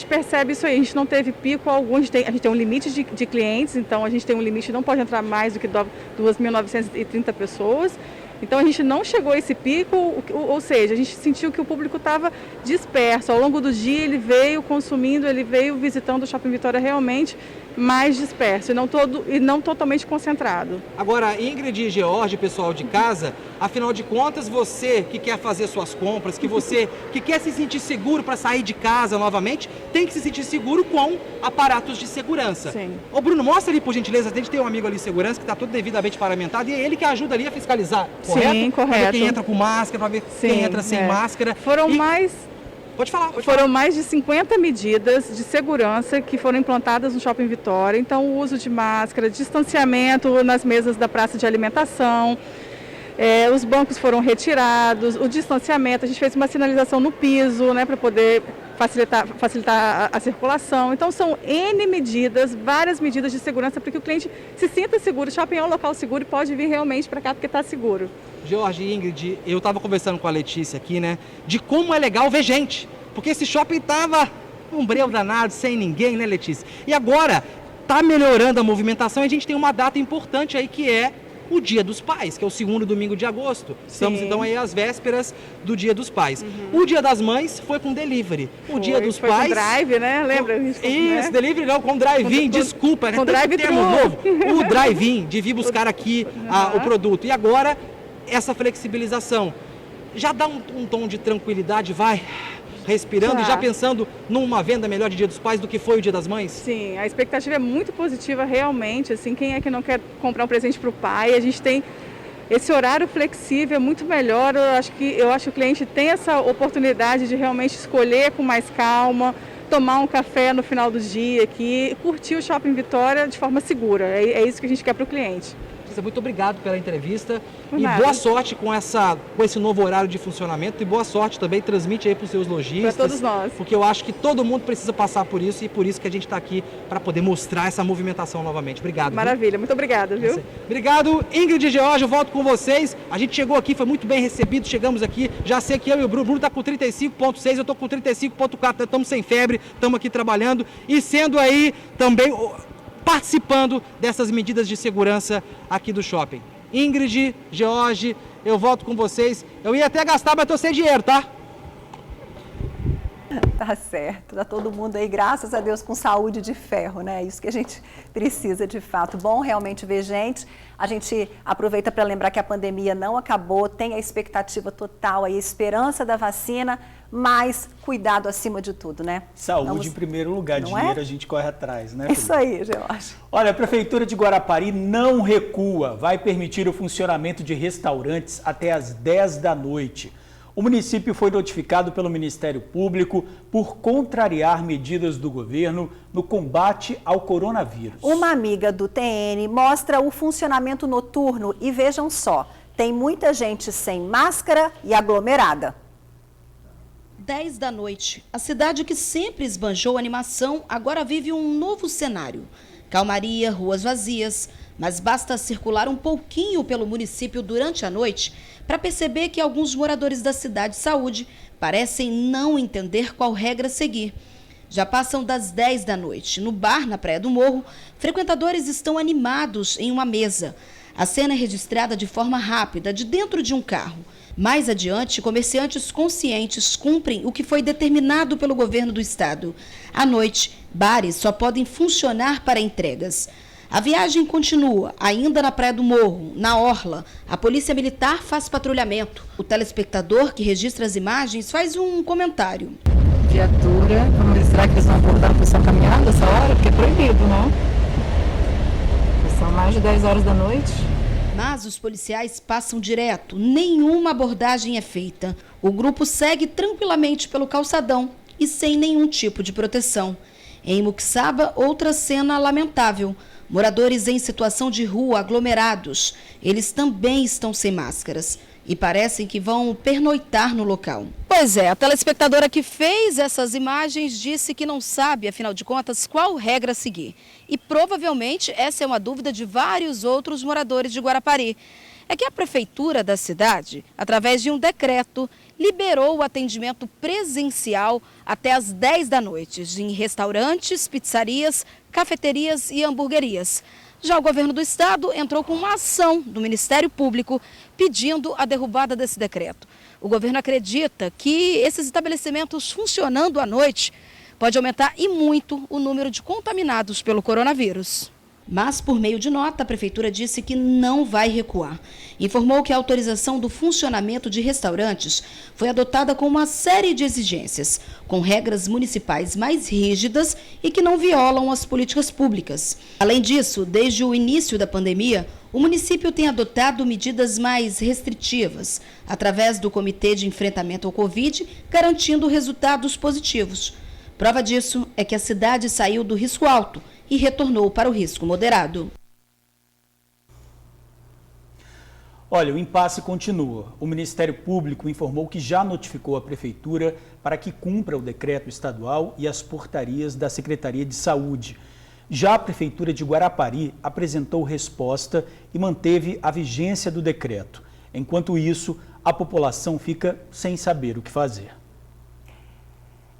percebe isso aí, a gente não teve pico algum, a gente tem um limite de clientes, então a gente tem um limite, não pode entrar mais do que 2.930 pessoas. Então a gente não chegou a esse pico, ou seja, a gente sentiu que o público estava disperso. Ao longo do dia ele veio consumindo, ele veio visitando o Shopping Vitória realmente mais disperso e não totalmente concentrado. Agora, Ingrid e George, pessoal de casa, afinal de contas, você que quer fazer suas compras, que quer se sentir seguro para sair de casa novamente, tem que se sentir seguro com aparatos de segurança. Sim. Ô Bruno, mostra ali, por gentileza, a gente tem um amigo ali de segurança que está tudo devidamente paramentado e é ele que ajuda ali a fiscalizar, correto? Sim, correto. Para ver quem entra com máscara, para ver quem entra sem máscara. Pode falar. Foram mais de 50 medidas de segurança que foram implantadas no Shopping Vitória. Então, o uso de máscara, distanciamento nas mesas da praça de alimentação, os bancos foram retirados, o distanciamento, a gente fez uma sinalização no piso, né, para poder facilitar a circulação. Então, são N medidas, várias medidas de segurança para que o cliente se sinta seguro. O shopping é um local seguro e pode vir realmente para cá porque está seguro. George e Ingrid, eu estava conversando com a Letícia aqui, né, de como é legal ver gente, porque esse shopping estava um breu danado, sem ninguém, né, Letícia? E agora está melhorando a movimentação e a gente tem uma data importante aí que é o Dia dos Pais, que é o segundo domingo de agosto. Estamos então aí às vésperas do Dia dos Pais. O Dia das Mães foi com delivery. O Dia dos Pais... com drive, né? Lembra? Isso, né? Delivery não, com drive-in, desculpa. Com drive-thru. Novo. O drive-in, de vir buscar aqui o produto. E agora, essa flexibilização. Já dá um tom de tranquilidade, vai... respirando e já pensando numa venda melhor de Dia dos Pais do que foi o Dia das Mães? Sim, a expectativa é muito positiva realmente, assim, quem é que não quer comprar um presente para o pai? A gente tem esse horário flexível, é muito melhor, eu acho que o cliente tem essa oportunidade de realmente escolher com mais calma, tomar um café no final do dia aqui, curtir o Shopping Vitória de forma segura, é isso que a gente quer para o cliente. Muito obrigado pela entrevista e boa sorte com esse novo horário de funcionamento e boa sorte também, transmite aí para os seus lojistas. Para todos nós. Porque eu acho que todo mundo precisa passar por isso e por isso que a gente está aqui para poder mostrar essa movimentação novamente. Obrigado. Maravilha, viu? Muito obrigada, viu? Obrigado, Ingrid e George, eu volto com vocês. A gente chegou aqui, foi muito bem recebido, chegamos aqui, já sei que eu e o Bruno está com 35,6, eu estou com 35,4, estamos sem febre, estamos aqui trabalhando e sendo aí também... participando dessas medidas de segurança aqui do shopping. Ingrid, George, eu volto com vocês. Eu ia até gastar, mas estou sem dinheiro, tá? Tá certo. Tá todo mundo aí, graças a Deus, com saúde de ferro, né? Isso que a gente precisa de fato. Bom realmente ver gente. A gente aproveita para lembrar que a pandemia não acabou, tem a expectativa total, a esperança da vacina, mas cuidado acima de tudo, né? Saúde em primeiro lugar, dinheiro a gente corre atrás, né? Isso aí, George. Olha, a Prefeitura de Guarapari não recua, vai permitir o funcionamento de restaurantes até às 10 da noite. O município foi notificado pelo Ministério Público por contrariar medidas do governo no combate ao coronavírus. Uma amiga do TN mostra o funcionamento noturno e vejam só, Tem muita gente sem máscara e aglomerada. 10 da noite. A cidade que sempre esbanjou animação agora vive um novo cenário. Calmaria, ruas vazias, mas basta circular um pouquinho pelo município durante a noite para perceber que alguns moradores da cidade Saúde parecem não entender qual regra seguir. Já passam das 10 da noite. No bar, na Praia do Morro, frequentadores estão animados em uma mesa. A cena é registrada de forma rápida, de dentro de um carro. Mais adiante, comerciantes conscientes cumprem o que foi determinado pelo governo do estado. À noite, bares só podem funcionar para entregas. A viagem continua, ainda na Praia do Morro, na Orla. A Polícia Militar faz patrulhamento. O telespectador que registra as imagens faz um comentário. Viatura, vamos ver, será que eles vão voltar para essa caminhada essa hora? Porque é proibido, né? São mais de 10 horas da noite. Mas os policiais passam direto, nenhuma abordagem é feita. O grupo segue tranquilamente pelo calçadão e sem nenhum tipo de proteção. Em Muxaba, outra cena lamentável. Moradores em situação de rua, aglomerados. Eles também estão sem máscaras e parecem que vão pernoitar no local. Pois é, a telespectadora que fez essas imagens disse que não sabe, afinal de contas, qual regra seguir. E provavelmente essa é uma dúvida de vários outros moradores de Guarapari. É que a prefeitura da cidade, através de um decreto, liberou o atendimento presencial até às 10 da noite em restaurantes, pizzarias, cafeterias e hamburguerias. Já o governo do estado entrou com uma ação do Ministério Público pedindo a derrubada desse decreto. O governo acredita que esses estabelecimentos funcionando à noite pode aumentar e muito o número de contaminados pelo coronavírus. Mas, por meio de nota, a prefeitura disse que não vai recuar. Informou que a autorização do funcionamento de restaurantes foi adotada com uma série de exigências, com regras municipais mais rígidas e que não violam as políticas públicas. Além disso, desde o início da pandemia, o município tem adotado medidas mais restritivas, através do Comitê de Enfrentamento ao Covid, garantindo resultados positivos. Prova disso é que a cidade saiu do risco alto e retornou para o risco moderado. Olha, o impasse continua. O Ministério Público informou que já notificou a Prefeitura para que cumpra o decreto estadual e as portarias da Secretaria de Saúde. Já a Prefeitura de Guarapari apresentou resposta e manteve a vigência do decreto. Enquanto isso, a população fica sem saber o que fazer.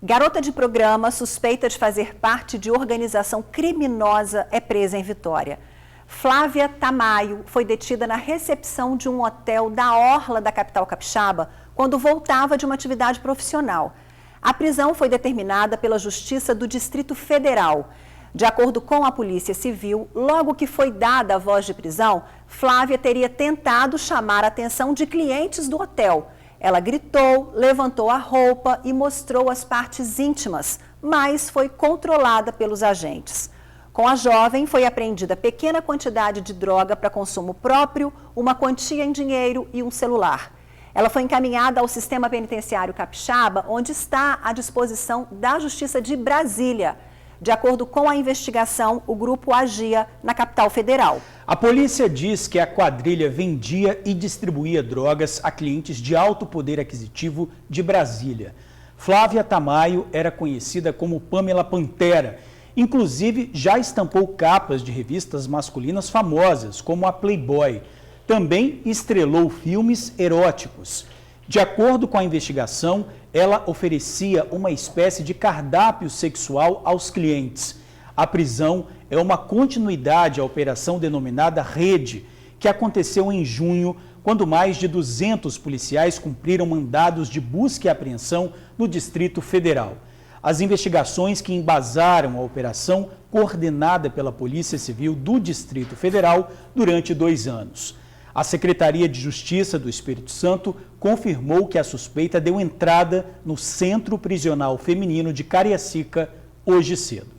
Garota de programa suspeita de fazer parte de organização criminosa é presa em Vitória. Flávia Tamayo foi detida na recepção de um hotel da orla da capital capixaba quando voltava de uma atividade profissional. A prisão foi determinada pela Justiça do Distrito Federal. De acordo com a Polícia Civil, logo que foi dada a voz de prisão, Flávia teria tentado chamar a atenção de clientes do hotel. Ela gritou, levantou a roupa e mostrou as partes íntimas, mas foi controlada pelos agentes. Com a jovem, foi apreendida pequena quantidade de droga para consumo próprio, uma quantia em dinheiro e um celular. Ela foi encaminhada ao Sistema Penitenciário Capixaba, onde está à disposição da Justiça de Brasília. De acordo com a investigação, o grupo agia na capital federal. A polícia diz que a quadrilha vendia e distribuía drogas a clientes de alto poder aquisitivo de Brasília. Flávia Tamayo era conhecida como Pamela Pantera. Inclusive, já estampou capas de revistas masculinas famosas, como a Playboy. Também estrelou filmes eróticos. De acordo com a investigação, ela oferecia uma espécie de cardápio sexual aos clientes. A prisão é uma continuidade à operação denominada Rede, que aconteceu em junho, quando mais de 200 policiais cumpriram mandados de busca e apreensão no Distrito Federal. As investigações que embasaram a operação, coordenada pela Polícia Civil do Distrito Federal durante 2 anos. A Secretaria de Justiça do Espírito Santo confirmou que a suspeita deu entrada no Centro Prisional Feminino de Cariacica hoje cedo.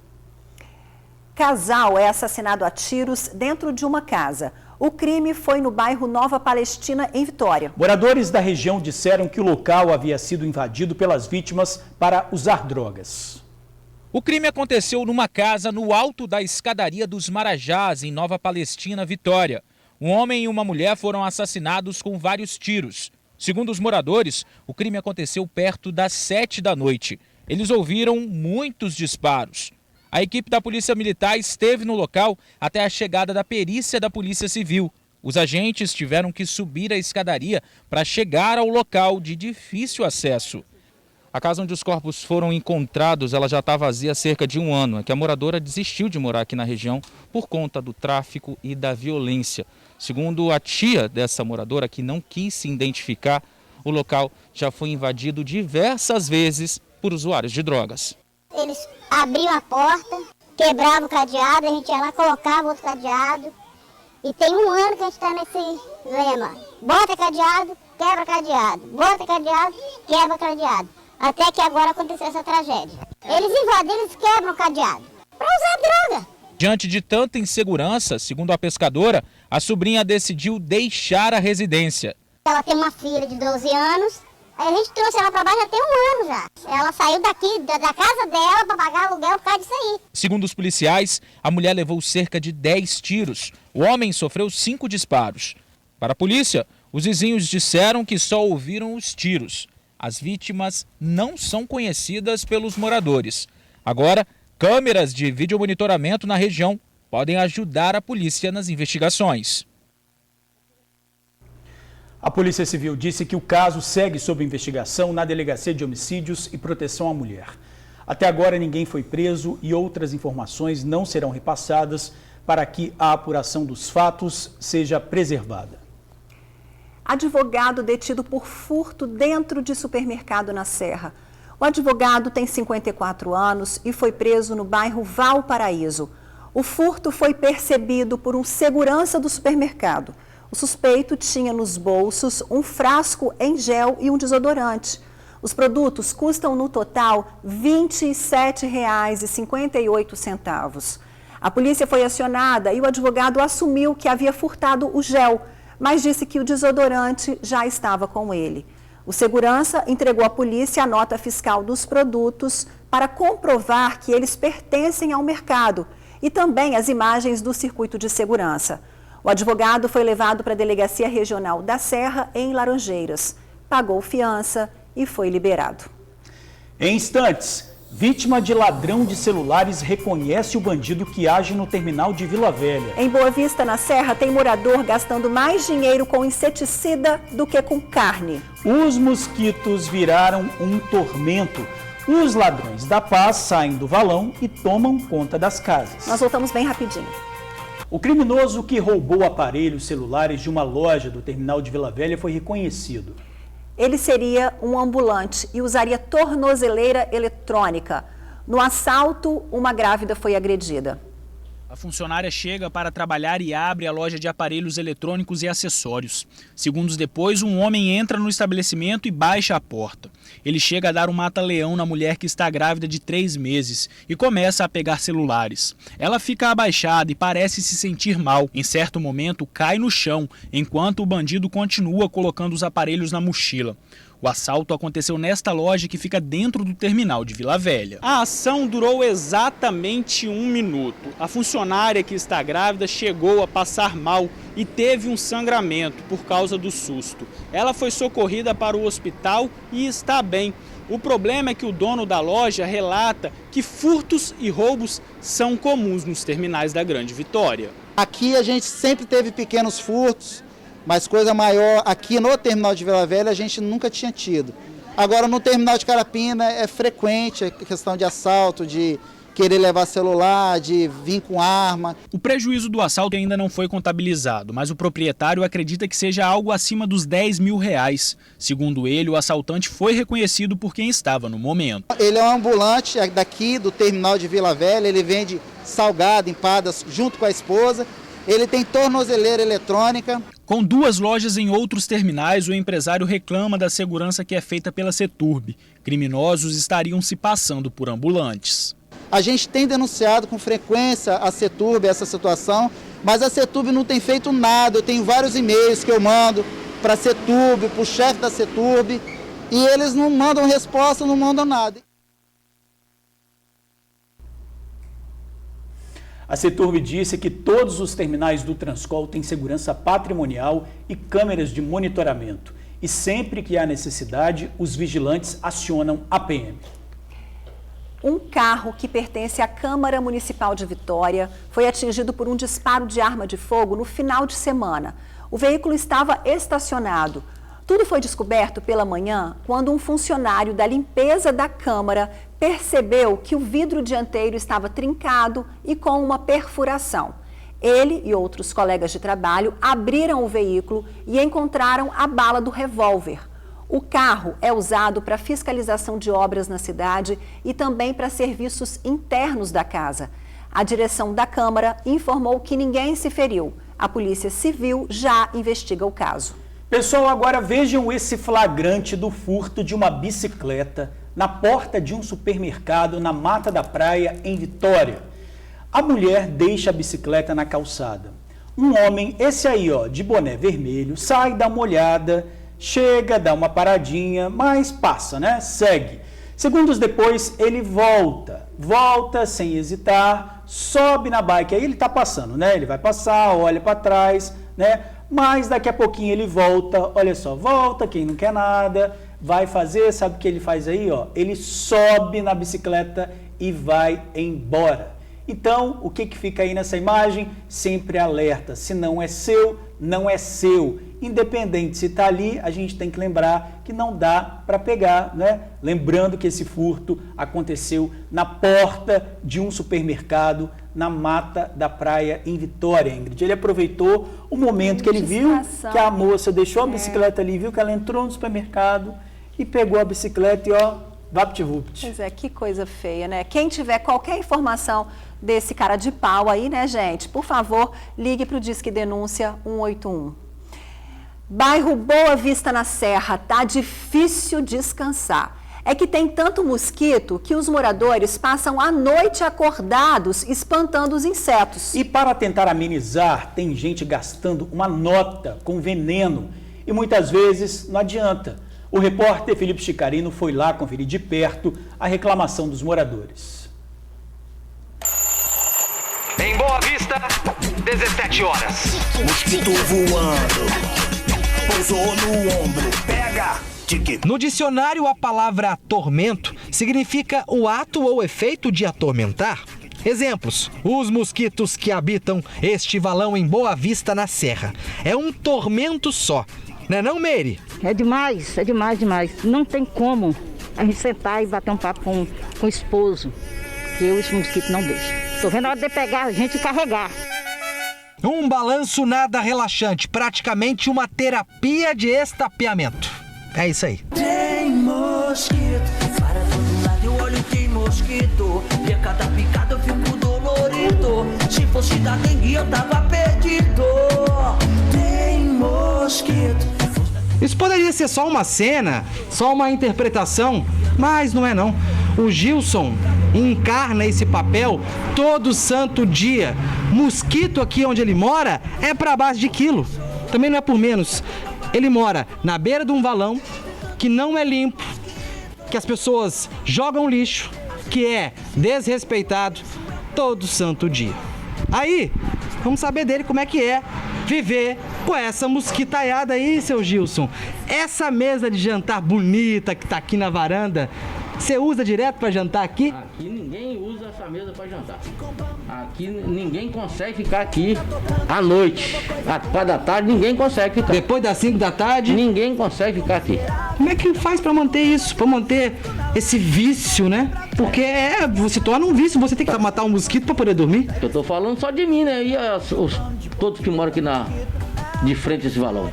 Casal é assassinado a tiros dentro de uma casa. O crime foi no bairro Nova Palestina, em Vitória. Moradores da região disseram que o local havia sido invadido pelas vítimas para usar drogas. O crime aconteceu numa casa no alto da escadaria dos Marajás, em Nova Palestina, Vitória. Um homem e uma mulher foram assassinados com vários tiros. Segundo os moradores, o crime aconteceu perto das 7 da noite. Eles ouviram muitos disparos. A equipe da Polícia Militar esteve no local até a chegada da perícia da Polícia Civil. Os agentes tiveram que subir a escadaria para chegar ao local de difícil acesso. A casa onde os corpos foram encontrados, ela já está vazia há cerca de um ano. É que a moradora desistiu de morar aqui na região por conta do tráfico e da violência. Segundo a tia dessa moradora, que não quis se identificar, o local já foi invadido diversas vezes por usuários de drogas. Eles abriam a porta, quebravam o cadeado, a gente ia lá, colocava outro cadeado. E tem um ano que a gente está nesse lema. Bota cadeado, quebra cadeado. Bota cadeado, quebra cadeado. Até que agora aconteceu essa tragédia. Eles invadem, eles quebram o cadeado para usar droga. Diante de tanta insegurança, segundo a pescadora, a sobrinha decidiu deixar a residência. Ela tem uma filha de 12 anos, aí a gente trouxe ela para baixo já tem um ano já. Ela saiu daqui, da casa dela, para pagar aluguel por causa disso aí. Segundo os policiais, a mulher levou cerca de 10 tiros. O homem sofreu 5 disparos. Para a polícia, os vizinhos disseram que só ouviram os tiros. As vítimas não são conhecidas pelos moradores. Agora, câmeras de videomonitoramento na região podem ajudar a polícia nas investigações. A Polícia Civil disse que o caso segue sob investigação na Delegacia de Homicídios e Proteção à Mulher. Até agora ninguém foi preso e outras informações não serão repassadas para que a apuração dos fatos seja preservada. Advogado detido por furto dentro de supermercado na Serra. O advogado tem 54 anos e foi preso no bairro Valparaíso. O furto foi percebido por um segurança do supermercado. O suspeito tinha nos bolsos um frasco em gel e um desodorante. Os produtos custam no total R$ 27,58. A polícia foi acionada e o advogado assumiu que havia furtado o gel, mas disse que o desodorante já estava com ele. O segurança entregou à polícia a nota fiscal dos produtos para comprovar que eles pertencem ao mercado e também as imagens do circuito de segurança. O advogado foi levado para a Delegacia Regional da Serra, em Laranjeiras. Pagou fiança e foi liberado. Em instantes, vítima de ladrão de celulares reconhece o bandido que age no terminal de Vila Velha. Em Boa Vista, na Serra, tem morador gastando mais dinheiro com inseticida do que com carne. Os mosquitos viraram um tormento. Os ladrões da paz saem do valão e tomam conta das casas. Nós voltamos bem rapidinho. O criminoso que roubou aparelhos celulares de uma loja do terminal de Vila Velha foi reconhecido. Ele seria um ambulante e usaria tornozeleira eletrônica. No assalto, uma grávida foi agredida. A funcionária chega para trabalhar e abre a loja de aparelhos eletrônicos e acessórios. Segundos depois, um homem entra no estabelecimento e baixa a porta. Ele chega a dar um mata-leão na mulher que está grávida de 3 meses e começa a pegar celulares. Ela fica abaixada e parece se sentir mal. Em certo momento, cai no chão, enquanto o bandido continua colocando os aparelhos na mochila. O assalto aconteceu nesta loja que fica dentro do terminal de Vila Velha. A ação durou exatamente 1 minuto. A funcionária que está grávida chegou a passar mal e teve um sangramento por causa do susto. Ela foi socorrida para o hospital e está bem. O problema é que o dono da loja relata que furtos e roubos são comuns nos terminais da Grande Vitória. Aqui a gente sempre teve pequenos furtos, mas coisa maior aqui no terminal de Vila Velha a gente nunca tinha tido. Agora no terminal de Carapina é frequente a questão de assalto, de querer levar celular, de vir com arma. O prejuízo do assalto ainda não foi contabilizado, mas o proprietário acredita que seja algo acima dos R$10 mil. Segundo ele, o assaltante foi reconhecido por quem estava no momento. Ele é um ambulante daqui do terminal de Vila Velha, ele vende salgado, empadas junto com a esposa. Ele tem tornozeleira eletrônica. Com 2 lojas em outros terminais, o empresário reclama da segurança que é feita pela Ceturb. Criminosos estariam se passando por ambulantes. A gente tem denunciado com frequência a Ceturb essa situação, mas a Ceturb não tem feito nada. Eu tenho vários e-mails que eu mando para a Ceturb, para o chefe da Ceturb, e eles não mandam resposta, não mandam nada. A Seturv disse que todos os terminais do Transcol têm segurança patrimonial e câmeras de monitoramento. E sempre que há necessidade, os vigilantes acionam a PM. Um carro que pertence à Câmara Municipal de Vitória foi atingido por um disparo de arma de fogo no final de semana. O veículo estava estacionado. Tudo foi descoberto pela manhã quando um funcionário da limpeza da Câmara percebeu que o vidro dianteiro estava trincado e com uma perfuração. Ele e outros colegas de trabalho abriram o veículo e encontraram a bala do revólver. O carro é usado para fiscalização de obras na cidade e também para serviços internos da casa. A direção da Câmara informou que ninguém se feriu. A Polícia Civil já investiga o caso. Pessoal, agora vejam esse flagrante do furto de uma bicicleta na porta de um supermercado na Mata da Praia, em Vitória. A mulher deixa a bicicleta na calçada. Um homem, esse aí, ó, de boné vermelho, sai, dá uma olhada, chega, dá uma paradinha, mas passa, né? Segue. Segundos depois, ele volta sem hesitar, sobe na bike. Aí ele tá passando, né? Ele vai passar, olha para trás, né? Mas daqui a pouquinho ele volta, olha só, volta, quem não quer nada, vai fazer, sabe o que ele faz aí, ó? Ele sobe na bicicleta e vai embora. Então, o que fica aí nessa imagem? Sempre alerta, se não é seu, não é seu. Independente se está ali, a gente tem que lembrar que não dá para pegar, né? Lembrando que esse furto aconteceu na porta de um supermercado na Mata da Praia, em Vitória, Ingrid. Ele aproveitou o momento que ele viu que a moça deixou a bicicleta ali, viu que ela entrou no supermercado e pegou a bicicleta e, ó, vapt-vupt. Pois é, que coisa feia, né? Quem tiver qualquer informação desse cara de pau aí, né, gente? Por favor, ligue para o Disque Denúncia 181. Bairro Boa Vista na Serra, tá difícil descansar. É que tem tanto mosquito que os moradores passam a noite acordados espantando os insetos. E para tentar amenizar, tem gente gastando uma nota com veneno e muitas vezes não adianta. O repórter Felipe Chicarino foi lá conferir de perto a reclamação dos moradores. Em Boa Vista, 17 horas. Mosquito voando. Pousou no ombro, pega! No dicionário, a palavra tormento significa o ato ou efeito de atormentar. Exemplos: os mosquitos que habitam este valão em Boa Vista na Serra. É um tormento só, né não, Meire? É demais, demais. Não tem como a gente sentar e bater um papo com o esposo, que esse mosquito não deixa. Tô vendo a hora de pegar a gente e carregar. Um balanço nada relaxante, praticamente uma terapia de estapeamento. É isso aí. Tem mosquito, para todo lado eu olho, tem mosquito. E a cada picada eu fico dolorido. Se fosse da dengue eu tava perdido. Tem mosquito. Isso poderia ser só uma cena, só uma interpretação, mas não é não. O Gilson encarna esse papel todo santo dia. Mosquito aqui onde ele mora é para base de quilo. Também não é por menos. Ele mora na beira de um valão que não é limpo, que as pessoas jogam lixo, que é desrespeitado todo santo dia. Aí, vamos saber dele como é que é viver com essa mosquitaiada aí, seu Gilson. Essa mesa de jantar bonita que tá aqui na varanda, você usa direto para jantar aqui? Aqui ninguém usa essa mesa para jantar. Aqui ninguém consegue ficar aqui à noite. À 4 da tarde ninguém consegue ficar. Depois das 5 da tarde? Ninguém consegue ficar aqui. Como é que faz para manter isso? Para manter esse vício, né? Porque se torna um vício, você tem que matar um mosquito para poder dormir. Eu tô falando só de mim, né? E todos que moram aqui de frente a esse valão.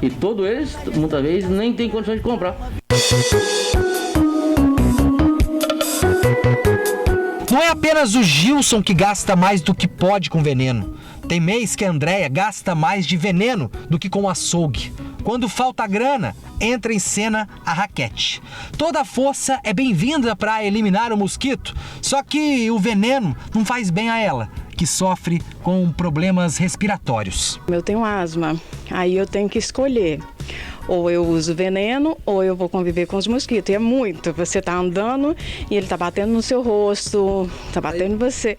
E todos eles, muitas vezes, nem tem condição de comprar. Não é apenas o Gilson que gasta mais do que pode com veneno. Tem mês que a Andréia gasta mais de veneno do que com açougue. Quando falta grana, entra em cena a raquete. Toda a força é bem-vinda para eliminar o mosquito, só que o veneno não faz bem a ela, que sofre com problemas respiratórios. Eu tenho asma, aí eu tenho que escolher. Ou eu uso veneno, ou eu vou conviver com os mosquitos. E é muito. Você tá andando e ele tá batendo no seu rosto, tá batendo em você.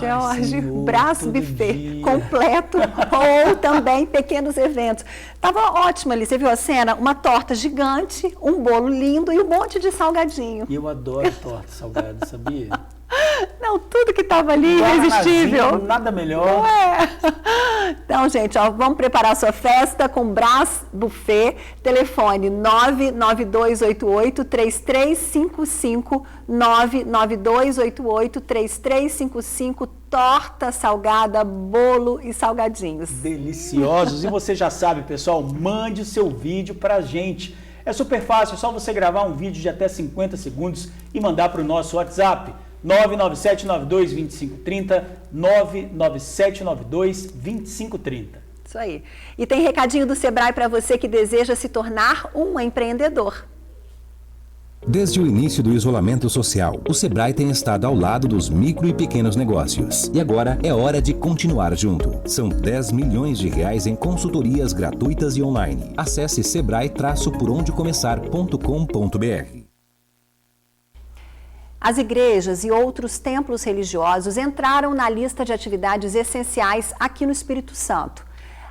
George, Senhor, Brás todo Buffet dia. completo ou também pequenos eventos. Tava ótimo ali, você viu a cena? Uma torta gigante, um bolo lindo e um monte de salgadinho. E eu adoro torta salgada, sabia? Não, tudo que tava ali, irresistível. Nada melhor. Não é? Então, gente, ó, vamos preparar a sua festa com Brás Buffet. Telefone 99288-3355, 99288-3355. Torta, salgada, bolo e salgadinhos. Deliciosos. E você já sabe, pessoal, mande o seu vídeo pra gente. É super fácil, é só você gravar um vídeo de até 50 segundos e mandar para o nosso WhatsApp. 997922530, 997922530. Isso aí. E tem recadinho do Sebrae para você que deseja se tornar um empreendedor. Desde o início do isolamento social, o Sebrae tem estado ao lado dos micro e pequenos negócios. E agora é hora de continuar junto. São 10 milhões de reais em consultorias gratuitas e online. Acesse sebrae-porondecomeçar.com.br. As igrejas e outros templos religiosos entraram na lista de atividades essenciais aqui no Espírito Santo.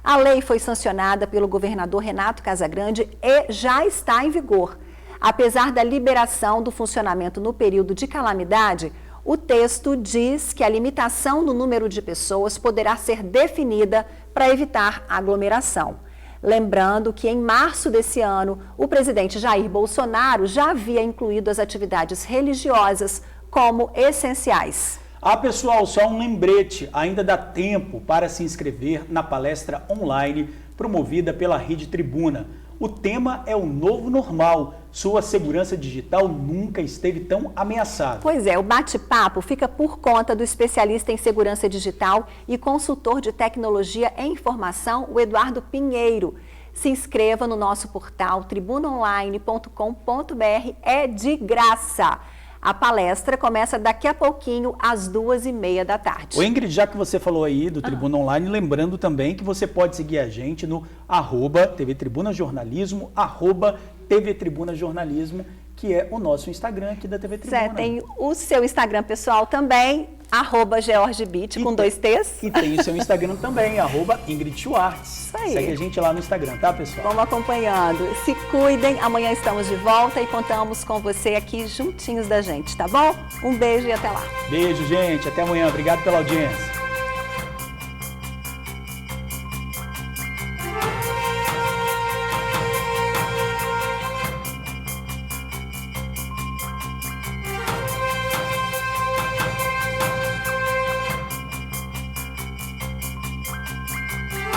A lei foi sancionada pelo governador Renato Casagrande e já está em vigor. Apesar da liberação do funcionamento no período de calamidade, o texto diz que a limitação no número de pessoas poderá ser definida para evitar aglomeração. Lembrando que em março desse ano, o presidente Jair Bolsonaro já havia incluído as atividades religiosas como essenciais. Pessoal, só um lembrete, ainda dá tempo para se inscrever na palestra online promovida pela Rede Tribuna. O tema é o novo normal. Sua segurança digital nunca esteve tão ameaçada. Pois é, o bate-papo fica por conta do especialista em segurança digital e consultor de tecnologia e informação, o Eduardo Pinheiro. Se inscreva no nosso portal tribunaonline.com.br, é de graça. A palestra começa daqui a pouquinho, às 2h30 da tarde. Ô Ingrid, já que você falou aí do Tribuna Online, lembrando também que você pode seguir a gente no @TV Tribuna Jornalismo, @TV Tribuna Jornalismo, que é o nosso Instagram aqui da TV Tribuna. Zé, tem o seu Instagram pessoal também, @GeorgeBit, com 2 T's. E tem o seu Instagram também, @Ingrid Schwartz. Isso aí. Segue a gente lá no Instagram, tá, pessoal? Vamos acompanhando. Se cuidem, amanhã estamos de volta e contamos com você aqui juntinhos da gente, tá bom? Um beijo e até lá. Beijo, gente. Até amanhã. Obrigado pela audiência.